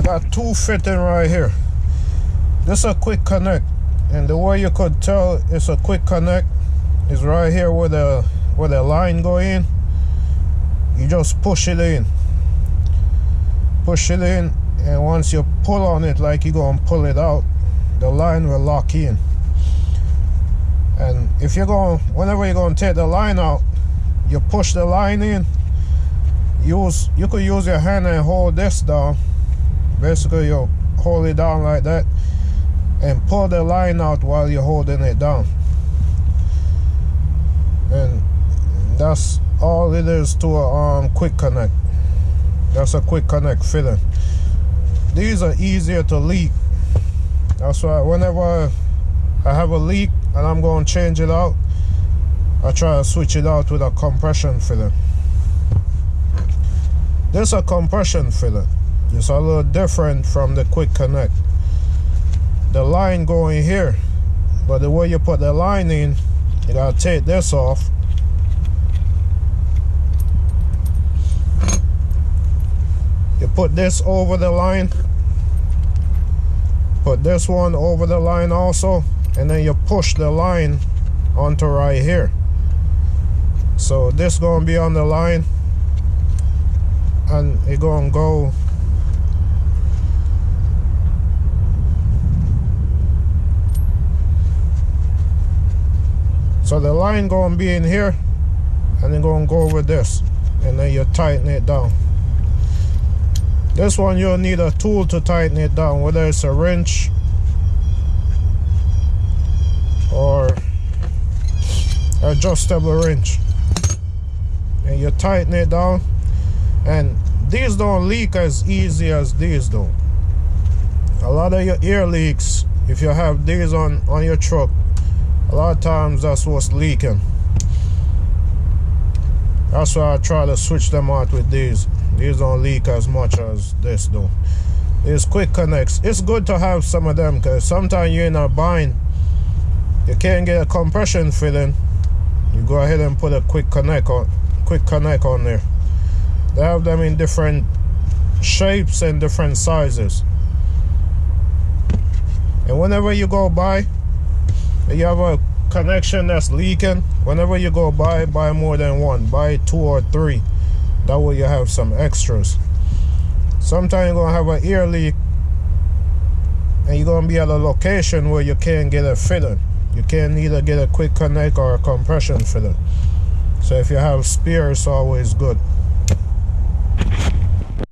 I got two fitting right here. This is a quick connect, and the way you could tell it's a quick connect is right here where the line go in. You just push it in, and once you pull on it like you're gonna pull it out, the line will lock in. And if you're going, whenever you're gonna take the line out, you push the line in. You could use your hand and hold this down. Basically, you hold it down like that and pull the line out while you're holding it down. And that's all it is to a quick connect. That's a quick connect fitting. These are easier to leak. That's why whenever I have a leak and I'm going to change it out, I try to switch it out with a compression fitting. This is a compression fitting. It's a little different from the quick connect. The line going here, but the way you put the line in, you gotta take this off. You put this over the line, put this one over the line also, and then you push the line onto right here. So this gonna be on the line, and it gonna go so the line gonna be in here, and then gonna go over this, and then you tighten it down. This one you'll need a tool to tighten it down, whether it's a wrench or adjustable wrench, and you tighten it down. And these don't leak as easy as these do. A lot of your ear leaks, if you have these on your truck, a lot of times that's what's leaking. That's why I try to switch them out with these. These don't leak as much as this do. These quick connects, it's good to have some of them, because sometimes you're in a bind, you can't get a compression fitting, you go ahead and put a quick connect on there. They have them in different shapes and different sizes. And whenever you go by, you have a connection that's leaking, whenever you go buy more than one, buy 2 or 3. That way you have some extras. Sometimes you're gonna have an ear leak and you're gonna be at a location where you can't get a fitting. You can't either get a quick connect or a compression fitting. So if you have spare, it's always good.